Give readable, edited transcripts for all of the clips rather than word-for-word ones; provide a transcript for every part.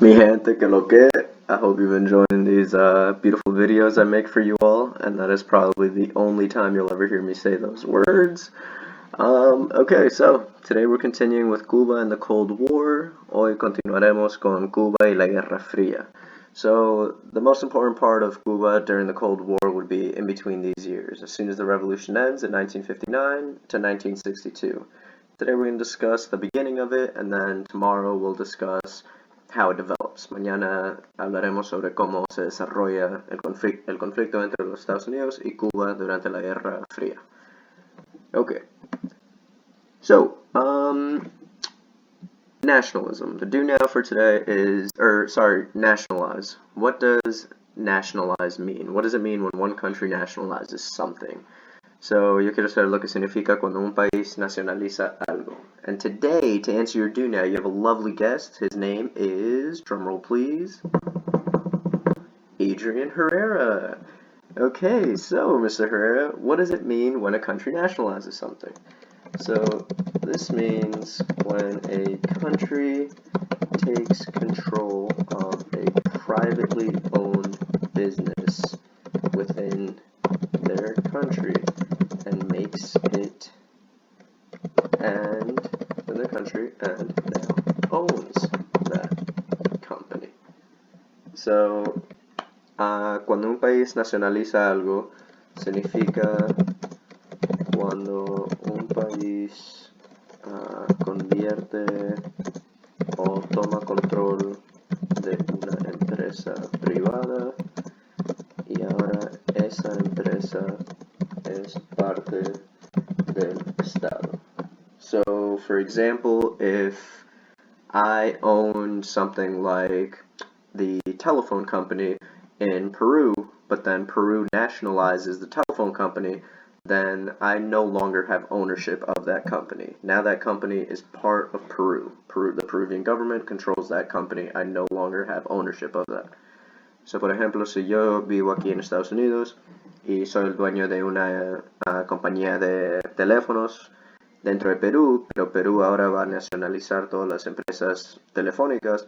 Mi gente, que lo que? I hope you've been enjoying these beautiful videos I make for you all, and that is probably the only time you'll ever hear me say those words. Okay, so today we're continuing with Cuba and the Cold War. Hoy continuaremos con Cuba y la Guerra Fría. So the most important part of Cuba during the Cold War would be in between these years, as soon as the revolution ends in 1959 to 1962. Today we're going to discuss the beginning of it, and then tomorrow we'll discuss how it develops. Mañana hablaremos sobre cómo se desarrolla el conflicto entre los Estados Unidos y Cuba durante la Guerra Fría. Okay. So, nationalism. The do now for today is, nationalize. What does nationalize mean? What does it mean when one country nationalizes something? So, yo quiero saber lo que significa cuando un país nacionaliza algo. And today, to answer your do now, you have a lovely guest. His name is, drumroll please, Adrian Herrera. Okay, so Mr. Herrera, what does it mean when a country nationalizes something? So, this means when a country takes control of a privately owned business within their country and makes it and now owns that company. So, cuando un país nacionaliza algo, significa cuando un país convierte o toma control de una empresa privada y ahora esa empresa es parte del Estado. So, for example, if I owned something like the telephone company in Peru, but then Peru nationalizes the telephone company, then I no longer have ownership of that company. Now that company is part of Peru. The Peruvian government controls that company. I no longer have ownership of that. So, por ejemplo, si yo vivo aquí en Estados Unidos y soy el dueño de una compañía de teléfonos dentro de Perú, pero Perú ahora va a nacionalizar todas las empresas telefónicas,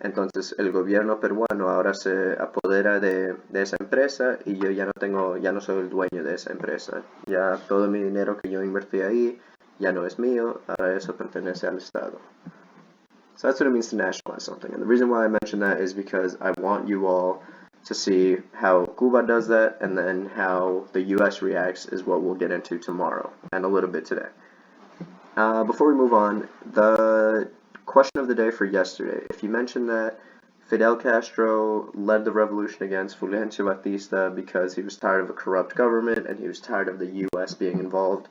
entonces el gobierno peruano ahora se apodera de esa empresa y yo ya no soy el dueño de esa empresa. Ya todo mi dinero que yo invertí ahí ya no es mío, ahora eso pertenece al Estado. So that's what it means to nationalize something. And the reason why I mention that is because I want you all to see how Cuba does that, and then how the US reacts is what we'll get into tomorrow and a little bit today. Before we move on, the question of the day for yesterday. If you mentioned that Fidel Castro led the revolution against Fulgencio Batista because he was tired of a corrupt government and he was tired of the US being involved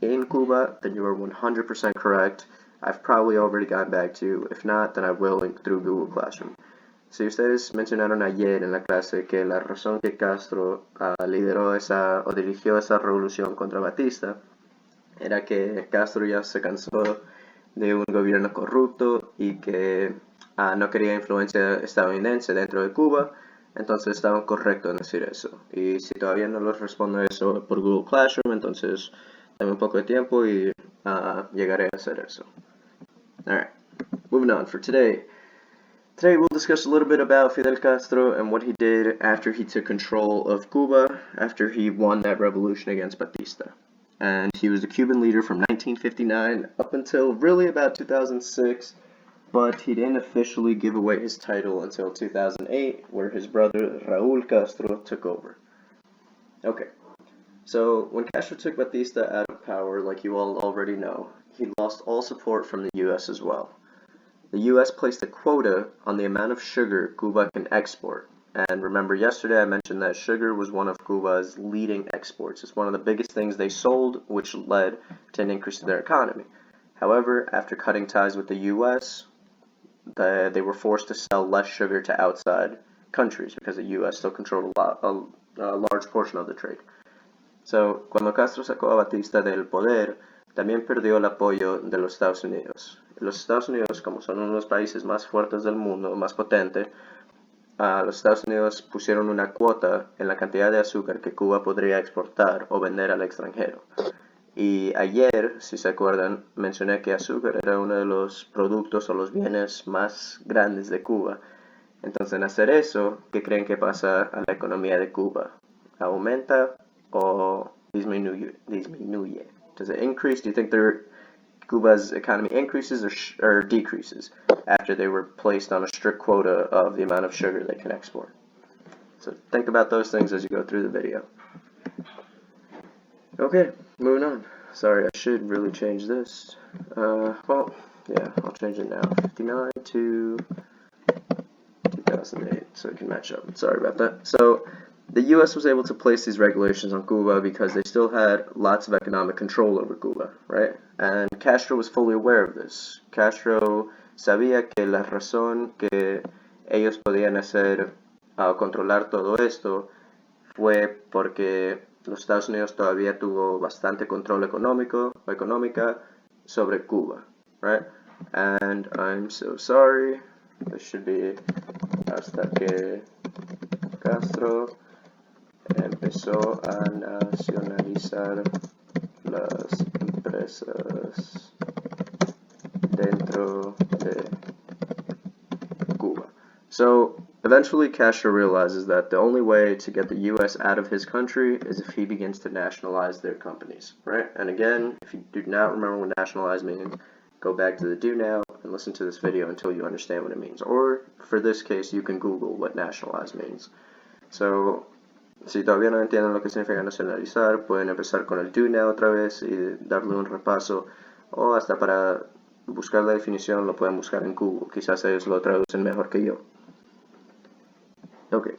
in Cuba, then you are 100% correct. I've probably already gotten back to you. If not, then I will link through Google Classroom. Si ustedes mencionaron ayer en la clase que la razón que Castro lideró o dirigió esa revolución contra Batista era que Castro ya se cansó de un gobierno corrupto y que no quería influencia estadounidense dentro de Cuba, entonces estaban correctos en decir eso. Y si todavía no les respondo eso por Google Classroom, entonces dame un poco de tiempo y llegaré a hacer eso. Alright, moving on for today. Today we'll discuss a little bit about Fidel Castro and what he did after he took control of Cuba, after he won that revolution against Batista. And he was the Cuban leader from 1959 up until really about 2006, but he didn't officially give away his title until 2008, where his brother Raúl Castro took over. Okay, so when Castro took Batista out of power, like you all already know, he lost all support from the US as well. The US placed a quota on the amount of sugar Cuba can export. And remember, yesterday I mentioned that sugar was one of Cuba's leading exports. It's one of the biggest things they sold, which led to an increase in their economy. However, after cutting ties with the US, they were forced to sell less sugar to outside countries because the US still controlled a large portion of the trade. So, cuando Castro sacó a Batista del poder, también perdió el apoyo de los Estados Unidos. Los Estados Unidos, como son uno de los países más fuertes del mundo, más potente, los Estados Unidos pusieron una cuota en la cantidad de azúcar que Cuba podría exportar o vender al extranjero. Y ayer, si se acuerdan, mencioné que azúcar era uno de los productos o los bienes más grandes de Cuba. Entonces, en hacer eso, ¿qué creen que pasa a la economía de Cuba? ¿Aumenta o disminuye? Does it increase? Do you think Cuba's economy increases or decreases after they were placed on a strict quota of the amount of sugar they can export? So think about those things as you go through the video. Okay, moving on. Sorry, I should really change this. Well, yeah, I'll change it now. 59 to 2008, so it can match up. Sorry about that. So, the U.S. was able to place these regulations on Cuba because they still had lots of economic control over Cuba, right? And Castro was fully aware of this. Castro sabía que la razón que ellos podían hacer controlar todo esto fue porque los Estados Unidos todavía tuvo bastante control económico o económica sobre Cuba, right? And I'm so sorry. This should be hasta que Castro empezó a nacionalizar las empresas dentro de Cuba. So, eventually Castro realizes that the only way to get the U.S. out of his country is if he begins to nationalize their companies, right? And again, if you do not remember what nationalize means, go back to the do now and listen to this video until you understand what it means. Or, for this case, you can Google what nationalize means. So, si todavía no entienden lo que significa nacionalizar, pueden empezar con el do now otra vez y darle un repaso, o hasta para buscar la definición lo pueden buscar en Google. Quizás ellos lo traducen mejor que yo. Okay.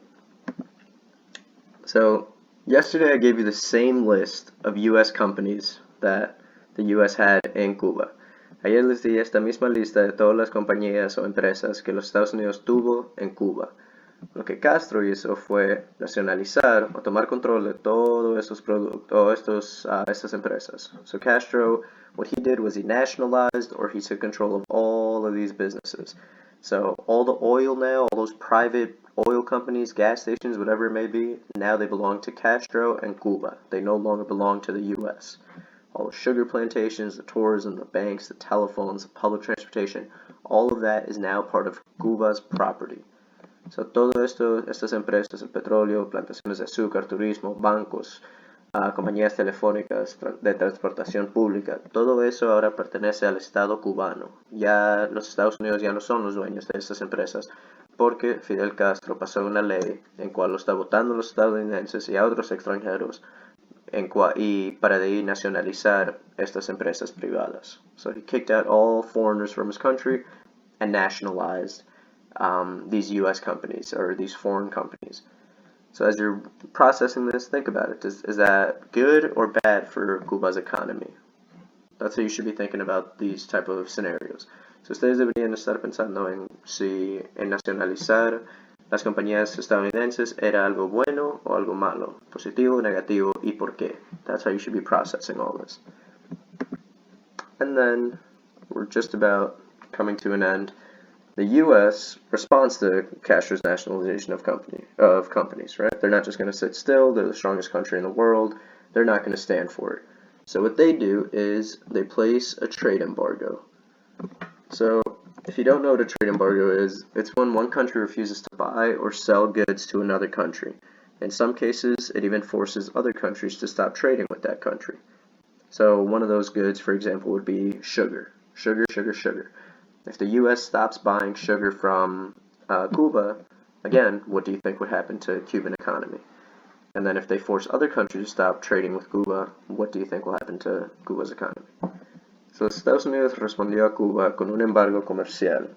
So, yesterday I gave you the same list of U.S. companies that the U.S. had in Cuba. Ayer les di esta misma lista de todas las compañías o empresas que los Estados Unidos tuvo en Cuba. Lo que Castro hizo fue nacionalizar o tomar control de todos estos productos, estas empresas. So Castro, what he did was he nationalized, or he took control of all of these businesses. So all the oil now, all those private oil companies, gas stations, whatever it may be, now they belong to Castro and Cuba. They no longer belong to the U.S. All the sugar plantations, the tourism, the banks, the telephones, the public transportation, all of that is now part of Cuba's property. So todo esto, estas empresas, el petróleo, plantaciones de azúcar, turismo, bancos, compañías telefónicas, de transportación pública, todo eso ahora pertenece al Estado cubano. Ya los Estados Unidos ya no son los dueños de estas empresas, porque Fidel Castro pasó una ley en cual lo está votando a los estadounidenses y a otros extranjeros y para de nacionalizar estas empresas privadas. So he kicked out all foreigners from his country and nationalized these U.S. companies or these foreign companies. So as you're processing this, think about it. Is that good or bad for Cuba's economy? That's how you should be thinking about these type of scenarios. So ustedes deberían estar pensando en si en nacionalizar las compañías estadounidenses era algo bueno o algo malo, positivo, negativo, y por qué. That's how you should be processing all this. And then we're just about coming to an end. The U.S. responds to Castro's nationalization of companies, right? They're not just going to sit still. They're the strongest country in the world. They're not going to stand for it. So what they do is they place a trade embargo. So if you don't know what a trade embargo is, it's when one country refuses to buy or sell goods to another country. In some cases, it even forces other countries to stop trading with that country. So one of those goods, for example, would be sugar. Sugar. If the U.S. stops buying sugar from Cuba, again, what do you think would happen to the Cuban economy? And then if they force other countries to stop trading with Cuba, what do you think will happen to Cuba's economy? So Estados Unidos respondió a Cuba con un embargo comercial,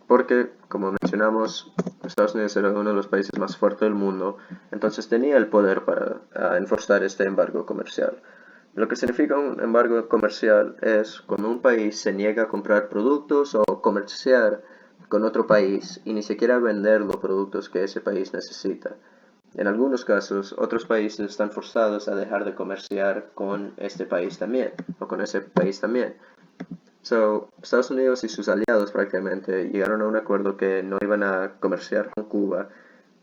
porque, como mencionamos, Estados Unidos era uno de los países más fuertes del mundo, entonces tenía el poder para enforzar este embargo comercial. Lo que significa un embargo comercial es cuando un país se niega a comprar productos o comerciar con otro país y ni siquiera vender los productos que ese país necesita. En algunos casos, otros países están forzados a dejar de comerciar con este país también, o con ese país también. So, Estados Unidos y sus aliados prácticamente llegaron a un acuerdo que no iban a comerciar con Cuba.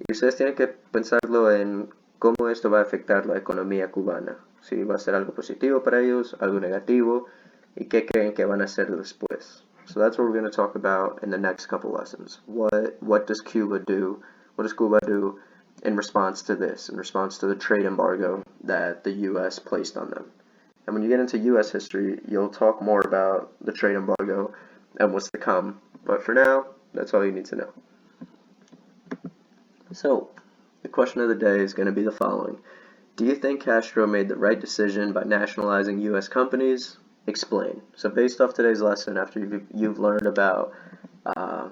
Y ustedes tienen que pensarlo en cómo esto va a afectar la economía cubana, si va a ser algo positivo para ellos, algo negativo, y qué creen que van a hacer después. So that's what we're going to talk about in the next couple lessons. What does Cuba do? What does Cuba do in response to this, in response to the trade embargo that the U.S. placed on them? And when you get into U.S. history, you'll talk more about the trade embargo and what's to come. But for now, that's all you need to know. So, the question of the day is going to be the following. Do you think Castro made the right decision by nationalizing U.S. companies? Explain. So based off today's lesson, after you've learned about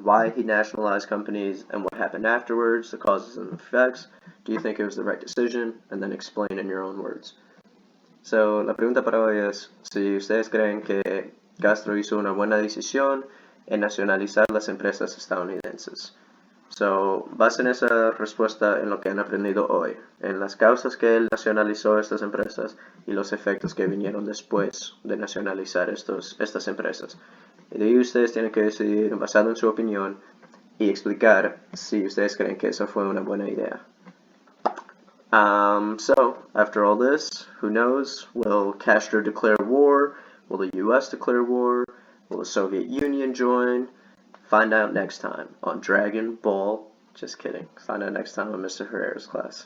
why he nationalized companies and what happened afterwards, the causes and effects, do you think it was the right decision? And then explain in your own words. So, la pregunta para hoy es si ustedes creen que Castro hizo una buena decisión en nacionalizar las empresas estadounidenses. So, basen esa respuesta en lo que han aprendido hoy, en las causas que él nacionalizó estas empresas y los efectos que vinieron después de nacionalizar estas empresas. Y de ahí ustedes tienen que decidir, basado en su opinión, y explicar si ustedes creen que eso fue una buena idea. So, after all this, who knows? Will Castro declare war? Will the U.S. declare war? Will the Soviet Union join? Find out next time on Dragon Ball. Just kidding. Find out next time on Mr. Herrera's class.